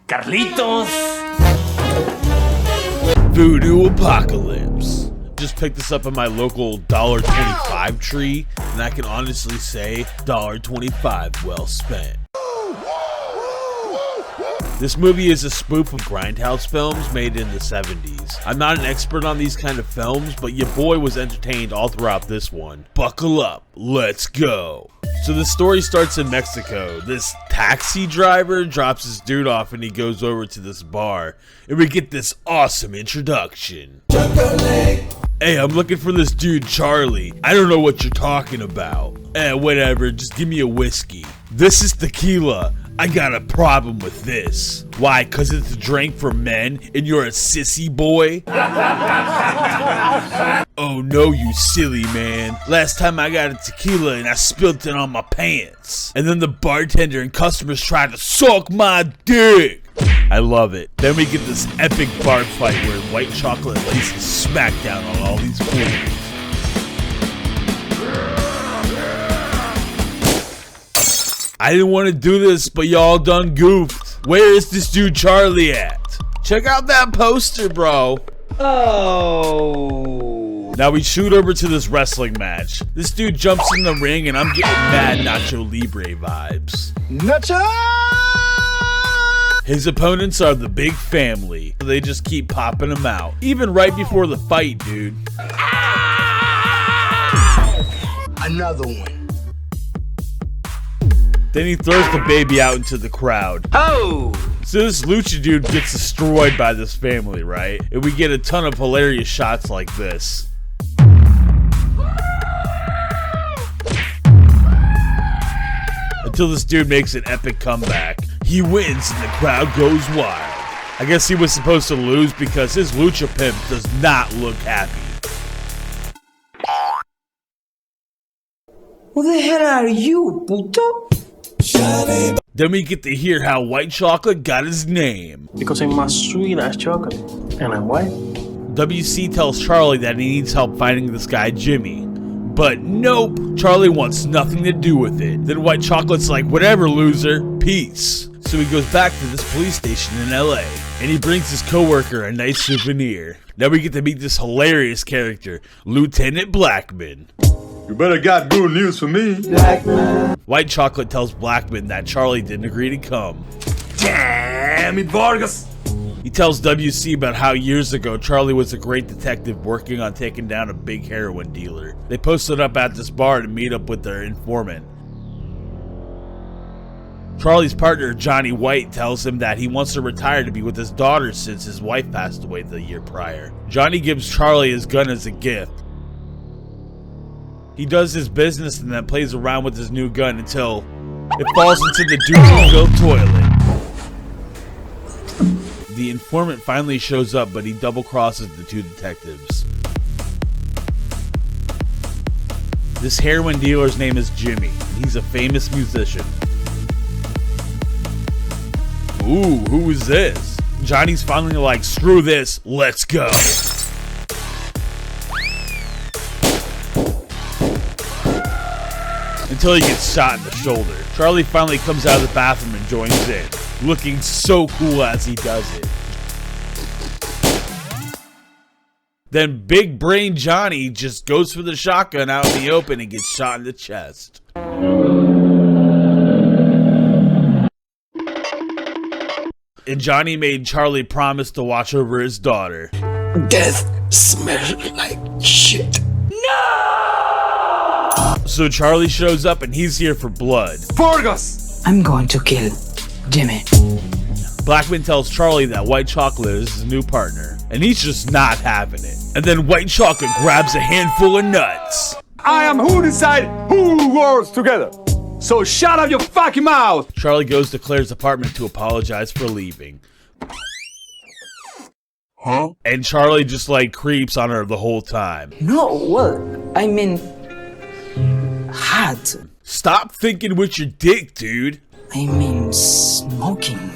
Carlitos! Voodoo Apocalypse. Just picked this up in my local $1.25 tree, and I can honestly say $1.25 well spent. This movie is a spoof of grindhouse films made in the 70s. I'm not an expert on these kind of films, but your boy was entertained all throughout this one. Buckle up, let's go. So the story starts in Mexico. This taxi driver drops this dude off and he goes over to this bar, and we get this awesome introduction. Hey, I'm looking for this dude Charlie. I don't know what you're talking about. Whatever, just give me a whiskey. This is tequila. I got a problem with this. Why? Cause it's a drink for men and you're a sissy boy? Oh no, you silly man. Last time I got a tequila and I spilled it on my pants. And then the bartender and customers tried to suck my dick. I love it. Then we get this epic bar fight where White Chocolate lays a smackdown on all these fools. I didn't want to do this, but y'all done goofed. Where is this dude Charlie at? Check out that poster, bro. Oh. Now we shoot over to this wrestling match. This dude jumps in the ring and I'm getting mad Nacho Libre vibes. Nacho! His opponents are the Big Family. They just keep popping him out. Even right before the fight, dude. Another one. Then he throws the baby out into the crowd. Oh! So this Lucha dude gets destroyed by this family, right? And we get a ton of hilarious shots like this. Until this dude makes an epic comeback. He wins and the crowd goes wild. I guess he was supposed to lose because his Lucha pimp does not look happy. Who the hell are you, puto? Then we get to hear how White Chocolate got his name. Because I'm as sweet as chocolate, and I'm white. WC tells Charlie that he needs help finding this guy Jimmy. But nope, Charlie wants nothing to do with it. Then White Chocolate's like, whatever loser, peace. So he goes back to this police station in LA, and he brings his coworker a nice souvenir. Now we get to meet this hilarious character, Lieutenant Blackman. You better got good news for me. Blackman. White Chocolate tells Blackman that Charlie didn't agree to come. Damn it, Vargas! He tells WC about how years ago Charlie was a great detective working on taking down a big heroin dealer. They posted up at this bar to meet up with their informant. Charlie's partner Johnny White tells him that he wants to retire to be with his daughter since his wife passed away the year prior. Johnny gives Charlie his gun as a gift. He does his business and then plays around with his new gun until it falls into the dookie-filled toilet. The informant finally shows up, but he double-crosses the two detectives. This heroin dealer's name is Jimmy. He's a famous musician. Ooh, who is this? Johnny's finally like, screw this, let's go. Until he gets shot in the shoulder. Charlie finally comes out of the bathroom and joins in, looking so cool as he does it. Then Big Brain Johnny just goes for the shotgun out in the open and gets shot in the chest. And Johnny made Charlie promise to watch over his daughter. Death smells like shit. So Charlie shows up and he's here for blood. Vargas! I'm going to kill Jimmy. Blackman tells Charlie that White Chocolate is his new partner, and he's just not having it. And then White Chocolate grabs a handful of nuts. I am who decide who works together. So shut up your fucking mouth. Charlie goes to Claire's apartment to apologize for leaving. Huh? And Charlie just like creeps on her the whole time. No, well, I mean... hot. Stop thinking with your dick, dude. I mean smoking.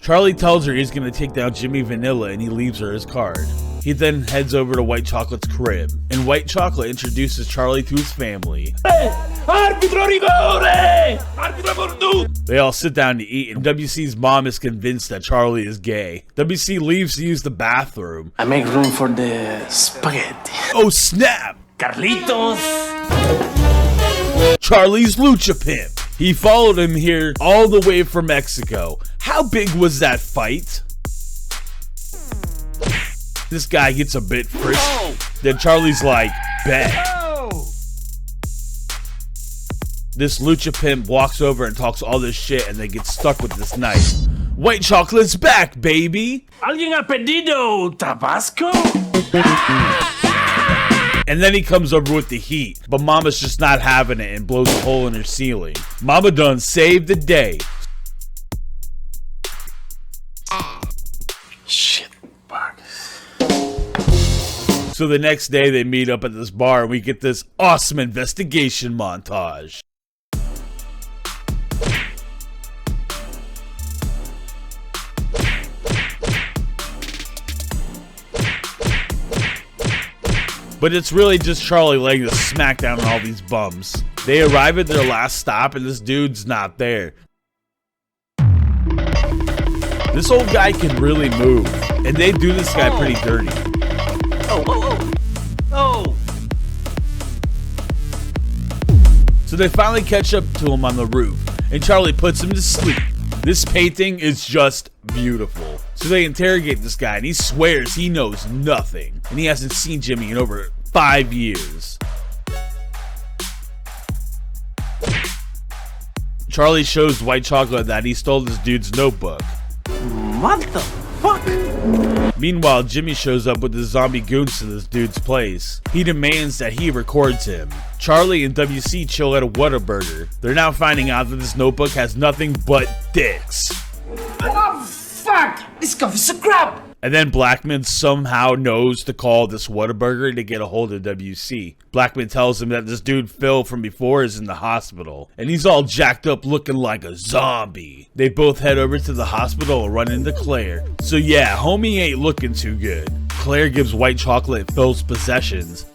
Charlie tells her he's gonna take down Jimmy Vanilla and he leaves her his card. He then heads over to White Chocolate's crib, and White Chocolate introduces Charlie to his family. Arbitro rigore! Arbitro VOODOO! They all sit down to eat, and WC's mom is convinced that Charlie is gay. WC leaves to use the bathroom. I make room for the spaghetti. Oh snap! Carlitos! Charlie's Lucha pimp. He followed him here all the way from Mexico. How big was that fight? This guy gets a bit frisky. Then Charlie's like, bet. This Lucha pimp walks over and talks all this shit, and they get stuck with this knife. White Chocolate's back, baby! ¿Alguien ha pedido Tabasco? And then he comes over with the heat, but Mama's just not having it and blows a hole in her ceiling. Mama done saved the day. Shit, bug. So the next day they meet up at this bar and we get this awesome investigation montage. But it's really just Charlie laying the smackdown on all these bums. They arrive at their last stop and this dude's not there. This old guy can really move, and they do this guy pretty dirty. So they finally catch up to him on the roof, and Charlie puts him to sleep. This painting is just beautiful. So they interrogate this guy, and he swears he knows nothing, and he hasn't seen Jimmy in over 5 years. Charlie shows White Chocolate that he stole this dude's notebook. What the fuck? Meanwhile, Jimmy shows up with the zombie goons to this dude's place. He demands that he records him. Charlie and WC chill at a Whataburger. They're now finding out that this notebook has nothing but dicks. Oh, fuck! This stuff is so crap! And then Blackman somehow knows to call this Whataburger to get a hold of WC. Blackman tells him that this dude Phil from before is in the hospital, and he's all jacked up looking like a zombie. They both head over to the hospital and run into Claire. So yeah, homie ain't looking too good. Claire gives White Chocolate Phil's possessions.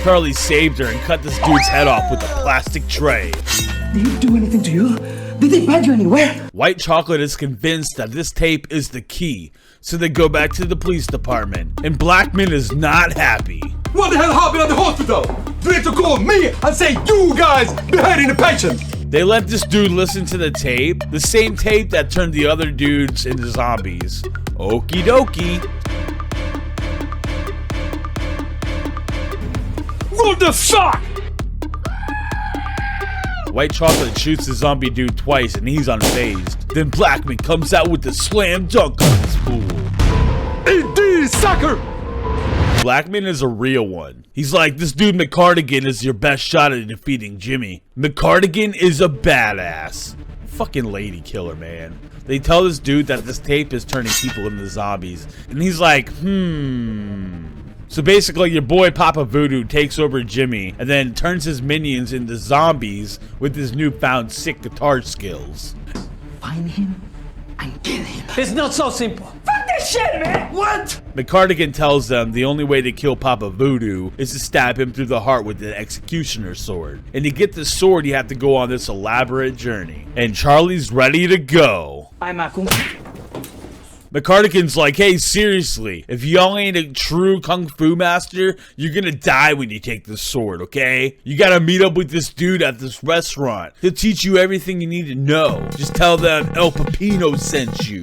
Charlie saved her and cut this dude's head off with a plastic tray. Did he do anything to you? Did they bite you anywhere? White Chocolate is convinced that this tape is the key, so they go back to the police department, and Blackman is not happy. What the hell happened at the hospital? You need to call me and say you guys beheading the patient. They let this dude listen to the tape, the same tape that turned the other dudes into zombies. Okie dokie. What the fuck? White Chocolate shoots the zombie dude twice and he's unfazed. Then Blackman comes out with the slam dunk on this fool. Eat this, sucker! Blackman is a real one. He's like, this dude McCartigan is your best shot at defeating Jimmy. McCartigan is a badass. Fucking lady killer, man. They tell this dude that this tape is turning people into zombies. And he's like, So basically, your boy Papa Voodoo takes over Jimmy and then turns his minions into zombies with his newfound sick guitar skills. Find him and kill him. It's not so simple. Fuck this shit, man! What? McCartigan tells them the only way to kill Papa Voodoo is to stab him through the heart with an executioner's sword. And to get the sword, you have to go on this elaborate journey. And Charlie's ready to go. I'm a kung McCartigan's like, hey, seriously, if y'all ain't a true kung fu master, you're gonna die when you take this sword, okay? You gotta meet up with this dude at this restaurant. He'll teach you everything you need to know. Just tell them El Pepino sent you.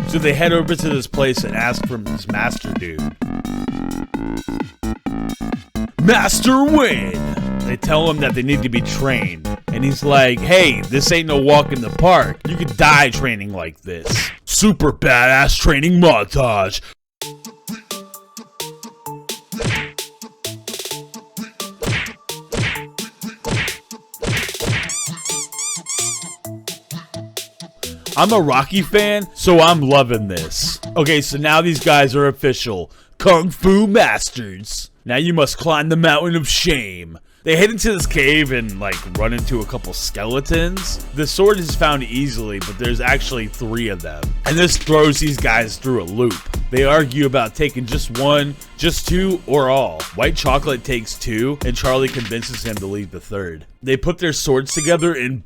So they head over to this place and ask for this master dude. Master Win! They tell him that they need to be trained. And he's like, hey, this ain't no walk in the park. You could die training like this. Super badass training montage. I'm a Rocky fan, so I'm loving this. Okay, so now these guys are official. Kung Fu Masters. Now you must climb the mountain of shame. They head into this cave and like run into a couple skeletons. The sword is found easily, but there's actually 3 of them. And this throws these guys through a loop. They argue about taking just 1, just 2, or all. White Chocolate takes 2, and Charlie convinces him to leave the 3rd. They put their swords together and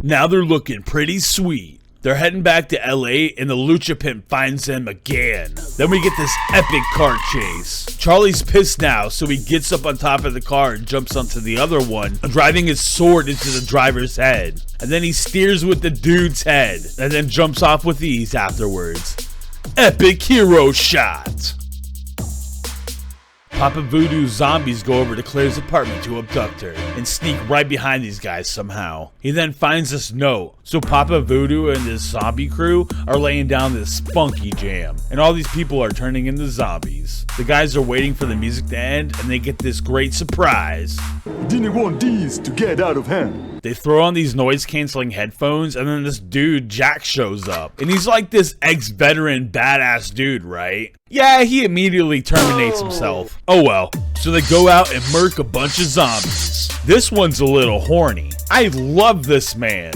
now they're looking pretty sweet. They're heading back to LA and the Lucha pimp finds them again. Then we get this epic car chase. Charlie's pissed now, so he gets up on top of the car and jumps onto the other one, driving his sword into the driver's head. And then he steers with the dude's head, and then jumps off with ease afterwards. Epic hero shot! Papa Voodoo's zombies go over to Claire's apartment to abduct her and sneak right behind these guys somehow. He then finds this note, so Papa Voodoo and his zombie crew are laying down this funky jam, and all these people are turning into zombies. The guys are waiting for the music to end, and they get this great surprise. Didn't want these to get out of hand. They throw on these noise-canceling headphones, and then this dude, Jack, shows up. And he's like this ex-veteran badass dude, right? Yeah, he immediately terminates himself. Oh well. So they go out and murk a bunch of zombies. This one's a little horny. I love this man.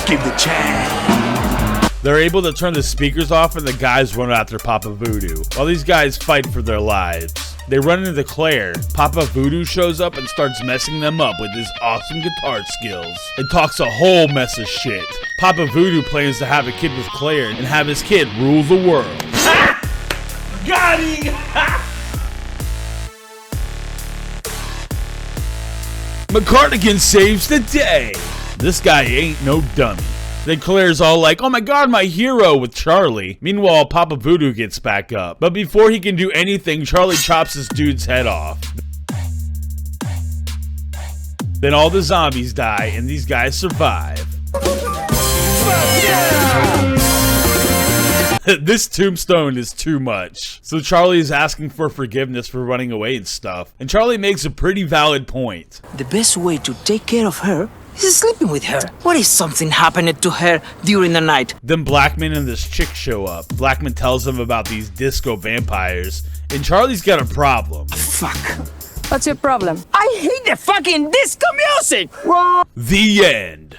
Give the chance. They're able to turn the speakers off and the guys run after Papa Voodoo, while these guys fight for their lives. They run into Claire. Papa Voodoo shows up and starts messing them up with his awesome guitar skills and talks a whole mess of shit. Papa Voodoo plans to have a kid with Claire and have his kid rule the world. Got him! McCartigan saves the day. This guy ain't no dummy. Then Claire's all like, oh my god, my hero, with Charlie. Meanwhile, Papa Voodoo gets back up. But before he can do anything, Charlie chops this dude's head off. Then all the zombies die and these guys survive. This tombstone is too much. So Charlie is asking for forgiveness for running away and stuff. And Charlie makes a pretty valid point. The best way to take care of her is sleeping with her. What if something happened to her during the night? Then Blackman and this chick show up. Blackman tells them about these disco vampires. And Charlie's got a problem. Fuck. What's your problem? I hate the fucking disco music! The end.